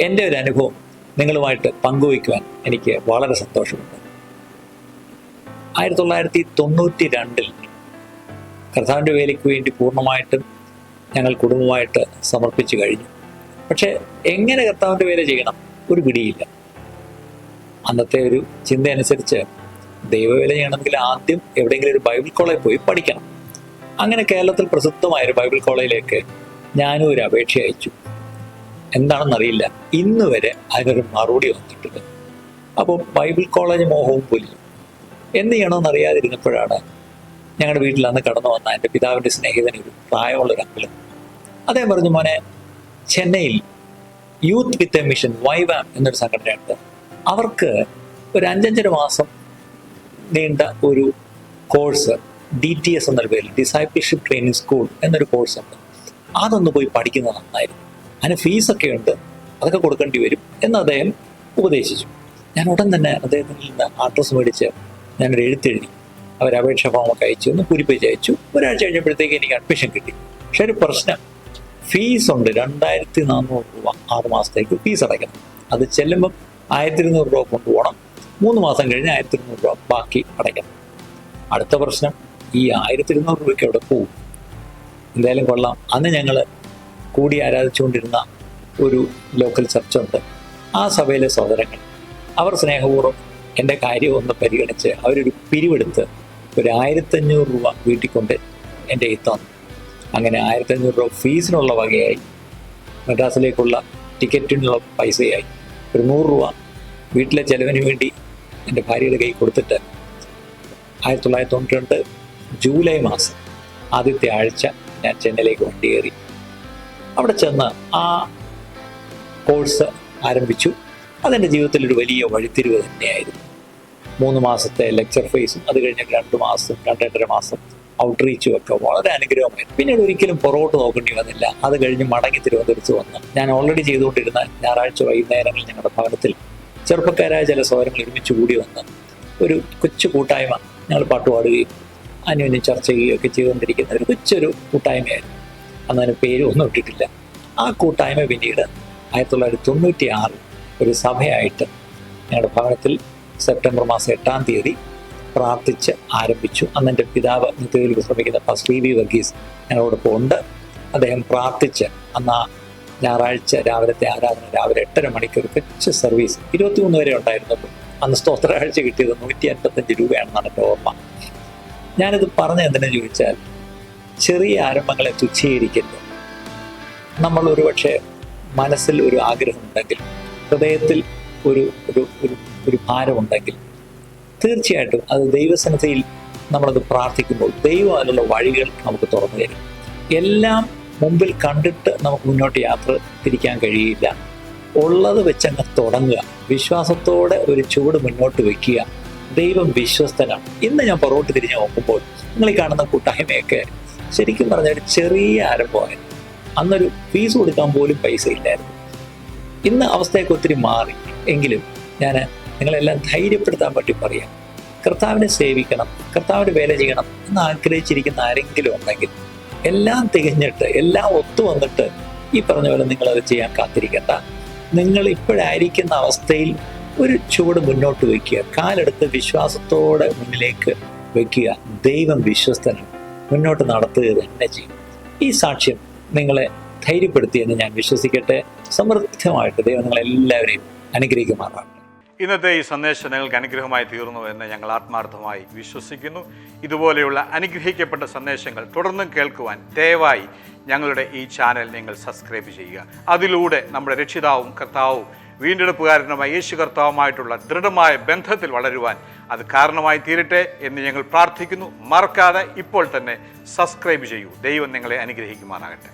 എൻ്റെ ഒരു അനുഭവം നിങ്ങളുമായിട്ട് പങ്കുവയ്ക്കുവാൻ എനിക്ക് വളരെ സന്തോഷമുണ്ട്. 1992 കർത്താവിൻ്റെ വേലയ്ക്ക് വേണ്ടി പൂർണ്ണമായിട്ടും ഞങ്ങൾ കുടുംബമായിട്ട് സമർപ്പിച്ചു കഴിഞ്ഞു. പക്ഷേ എങ്ങനെ കർത്താവിൻ്റെ വേല ചെയ്യണം ഒരു പിടിയില്ല. അന്നത്തെ ഒരു ചിന്ത അനുസരിച്ച് ദൈവവേല ചെയ്യണമെങ്കിൽ ആദ്യം എവിടെയെങ്കിലും ഒരു ബൈബിൾ കോളേജിൽ പോയി പഠിക്കണം. അങ്ങനെ കേരളത്തിൽ പ്രസിദ്ധമായൊരു ബൈബിൾ കോളേജിലേക്ക് ഞാനും ഒരു അപേക്ഷ അയച്ചു. എന്താണെന്നറിയില്ല, ഇന്ന് വരെ അതിനൊരു മറുപടി വന്നിട്ടില്ല. അപ്പോൾ ബൈബിൾ കോളേജ് മോഹവും പൊലിഞ്ഞു. എന്ത് ചെയ്യണമെന്ന് അറിയാതിരുന്നപ്പോഴാണ് ഞങ്ങളുടെ വീട്ടിൽ അന്ന് കടന്നു വന്ന എൻ്റെ പിതാവിൻ്റെ സ്നേഹിതൻ, ഒരു പ്രായമുള്ളൊരു അങ്കിള്. അദ്ദേഹം പറഞ്ഞു, മോനെ, ചെന്നൈയിൽ യൂത്ത് വിത്ത് എ മിഷൻ വൈവാം എന്നൊരു സംഘടനയുണ്ട്. അവർക്ക് ഒരു 5.5 മാസം നീണ്ട ഒരു കോഴ്സ് DTS എന്നൊരു പേരിൽ, ഡിസൈപ്പിൾഷിപ്പ് ട്രെയിനിങ് സ്കൂൾ എന്നൊരു കോഴ്സ് ഉണ്ട്. അതൊന്ന് പോയി പഠിക്കുന്നത് നന്നായിരുന്നു. അതിന് ഫീസൊക്കെ ഉണ്ട്, അതൊക്കെ കൊടുക്കേണ്ടി വരും എന്ന് അദ്ദേഹം ഉപദേശിച്ചു. ഞാൻ ഉടൻ തന്നെ അദ്ദേഹത്തിൽ നിന്ന് അഡ്രസ്സ് മേടിച്ച് ഞാനൊരു എഴുത്തെഴുതി. അവർ അപേക്ഷ ഫോമൊക്കെ അയച്ചു, ഒന്ന് പൂരിപ്പിച്ച് അയച്ചു. ഒരാഴ്ച കഴിഞ്ഞപ്പോഴത്തേക്ക് എനിക്ക് അഡ്മിഷൻ കിട്ടി. പക്ഷെ ഒരു പ്രശ്നം, ഫീസുണ്ട്. 2400 രൂപ 6 മാസത്തേക്ക് ഫീസ് അടയ്ക്കണം. അത് ചെല്ലുമ്പം 1200 രൂപ കൊണ്ടുപോകണം. 3 മാസം കഴിഞ്ഞ് 1200 രൂപ ബാക്കി അടയ്ക്കണം. അടുത്ത പ്രശ്നം, ഈ 1200 രൂപയ്ക്ക് അവിടെ പോവും. എന്തായാലും കൊള്ളാം. അന്ന് ഞങ്ങൾ കൂടി ആരാധിച്ചുകൊണ്ടിരുന്ന ഒരു ലോക്കൽ ചർച്ചുണ്ട്. ആ സഭയിലെ സഹോദരങ്ങൾ, അവർ സ്നേഹപൂർവ്വം എൻ്റെ കാര്യം ഒന്ന് പരിഗണിച്ച് അവരൊരു പിരിവെടുത്ത് ഒരു 1500 രൂപ വീട്ടിൽ കൊണ്ട് എൻ്റെ കയ്യിൽ തന്നു. അങ്ങനെ 1500 രൂപ ഫീസിനുള്ള വകയായി, മദ്രാസിലേക്കുള്ള ടിക്കറ്റിനുള്ള പൈസയായി. ഒരു 100 രൂപ വീട്ടിലെ ചെലവിന് വേണ്ടി എൻ്റെ ഭാര്യയുടെ കയ്യിൽ കൊടുത്തിട്ട് 1992 ജൂലൈ മാസം ആദ്യത്തെ ആഴ്ച ഞാൻ ചെന്നൈയിലേക്ക് വണ്ടി കയറി. അവിടെ ചെന്ന് ആ കോഴ്സ് ആരംഭിച്ചു. അതെൻ്റെ ജീവിതത്തിൽ ഒരു വലിയ വഴിത്തിരിവ് തന്നെയായിരുന്നു. 3 മാസത്തെ ലെക്ചർ ഫേസും അത് കഴിഞ്ഞ് 2 മാസം 2.5 മാസം ഔട്ട്റീച്ചും ഒക്കെ വളരെ അനുഗ്രഹമായിരുന്നു. പിന്നീട് ഒരിക്കലും പുറകോട്ട് നോക്കേണ്ടി വന്നില്ല. അത് കഴിഞ്ഞ് മടങ്ങി തിരുവനന്തപുരത്ത് വന്ന് ഞാൻ ഓൾറെഡി ചെയ്തുകൊണ്ടിരുന്ന ഞായറാഴ്ച വൈകുന്നേരങ്ങളിൽ ഞങ്ങളുടെ ഭവനത്തിൽ ചെറുപ്പക്കാരായ ചില സഹോദരങ്ങൾ ഒരുമിച്ച് കൂടി വന്ന് ഒരു കൊച്ചു കൂട്ടായ്മ, ഞങ്ങൾ പാട്ടുപാടുകയും അന്യോന്യം ചർച്ച ചെയ്യുകയൊക്കെ ചെയ്തുകൊണ്ടിരിക്കുന്ന ഒരു കൊച്ചൊരു കൂട്ടായ്മയായിരുന്നു. അന്നതിന് പേരും ഒന്നും ഇട്ടിട്ടില്ല. ആ കൂട്ടായ്മ പിന്നീട് 1996 ഒരു സഭയായിട്ട് ഞങ്ങളുടെ ഭവനത്തിൽ സെപ്റ്റംബർ മാസം 8-ാം തീയതി പ്രാർത്ഥിച്ച് ആരംഭിച്ചു. അന്ന് എൻ്റെ പിതാവ് നിത്യയിൽ വിശ്രമിക്കുന്ന പാസ്റ്റർ വി വർഗീസ് ഞങ്ങളോടൊപ്പം ഉണ്ട്. അദ്ദേഹം പ്രാർത്ഥിച്ച് അന്ന് ആ ഞായറാഴ്ച രാവിലത്തെ ആരാധന രാവിലെ 8:30 മണിക്ക് ഒരു കൊച്ചു സർവീസ് 23 വരെ ഉണ്ടായിരുന്നപ്പോൾ അന്ന് സ്തോത്രാഴ്ച കിട്ടിയത് 155 രൂപയാണെന്നാണ് എൻ്റെ ഓർമ്മ. ഞാനിത് പറഞ്ഞ എന്തിനെന്ന് ചോദിച്ചാൽ, ചെറിയ ആരംഭങ്ങളെ തുച്ഛീകരിക്കരുത്. നമ്മൾ ഒരുപക്ഷെ മനസ്സിൽ ഒരു ആഗ്രഹമുണ്ടെങ്കിൽ, ഹൃദയത്തിൽ ഒരു ഭാരമുണ്ടെങ്കിൽ, തീർച്ചയായിട്ടും അത് ദൈവസന്നിധിയിൽ നമ്മളത് പ്രാർത്ഥിക്കുമ്പോൾ ദൈവം അതിനുള്ള വഴികൾ നമുക്ക് തുറന്നു തരും. എല്ലാം മുമ്പിൽ കണ്ടിട്ട് നമുക്ക് മുന്നോട്ട് യാത്ര തിരിക്കാൻ കഴിയില്ല. ഉള്ളത് വെച്ചങ്ങ് തുടങ്ങുക, വിശ്വാസത്തോടെ ഒരു ചുവട് മുന്നോട്ട് വയ്ക്കുക. ദൈവം വിശ്വസ്തനാണ്. ഇന്ന് ഞാൻ പുറകോട്ട് തിരിഞ്ഞ് നോക്കുമ്പോൾ നിങ്ങൾ ഈ കാണുന്ന കൂട്ടായ്മയൊക്കെ ശരിക്കും പറഞ്ഞ ഒരു ചെറിയ ആരംഭമായിരുന്നു. അന്നൊരു ഫീസ് കൊടുക്കാൻ പോലും പൈസ ഇല്ലായിരുന്നു. ഇന്ന് അവസ്ഥയൊക്കെ ഒത്തിരി മാറി. എങ്കിലും ഞാൻ നിങ്ങളെല്ലാം ധൈര്യപ്പെടുത്താൻ പറ്റി പറയാം, കർത്താവിനെ സേവിക്കണം, കർത്താവിന് വേല ചെയ്യണം എന്ന് ആഗ്രഹിച്ചിരിക്കുന്ന ആരെങ്കിലും ഉണ്ടെങ്കിൽ, എല്ലാം തികഞ്ഞിട്ട് എല്ലാം ഒത്തു വന്നിട്ട് ഈ പറഞ്ഞ പോലെ നിങ്ങളത് ചെയ്യാൻ കാത്തിരിക്കണ്ട. നിങ്ങൾ ഇപ്പോഴായിരിക്കുന്ന അവസ്ഥയിൽ ഒരു ചുവട് മുന്നോട്ട് വയ്ക്കുക, കാലെടുത്ത് വിശ്വാസത്തോടെ മുന്നിലേക്ക് വയ്ക്കുക. ദൈവം വിശ്വസ്തനാണ്, മുന്നോട്ട് നടത്തുക തന്നെ ചെയ്യും. ഈ സാക്ഷ്യം നിങ്ങളെ ധൈര്യപ്പെടുത്തിയെന്ന് ഞാൻ വിശ്വസിക്കട്ടെ. സമൃദ്ധമായിട്ട് ദൈവം നിങ്ങളെല്ലാവരെയും അനുഗ്രഹിക്കുമാറാണ്. ഇന്നത്തെ ഈ സന്ദേശം നിങ്ങൾക്ക് അനുഗ്രഹമായി തീർന്നു എന്ന് ഞങ്ങൾ ആത്മാർത്ഥമായി വിശ്വസിക്കുന്നു. ഇതുപോലെയുള്ള അനുഗ്രഹിക്കപ്പെട്ട സന്ദേശങ്ങൾ തുടർന്നും കേൾക്കുവാൻ ദയവായി ഞങ്ങളുടെ ഈ ചാനൽ നിങ്ങൾ സബ്സ്ക്രൈബ് ചെയ്യുക. അതിലൂടെ നമ്മുടെ രക്ഷിതാവും കർത്താവും വീണ്ടെടുപ്പുകാരനുമായ യേശു കർത്താവുമായിട്ടുള്ള ദൃഢമായ ബന്ധത്തിൽ വളരുവാൻ അത് കാരണമായി തീരട്ടെ എന്ന് ഞങ്ങൾ പ്രാർത്ഥിക്കുന്നു. മറക്കാതെ ഇപ്പോൾ തന്നെ സബ്സ്ക്രൈബ് ചെയ്യൂ. ദൈവം നിങ്ങളെ അനുഗ്രഹിക്കുമാറാകട്ടെ.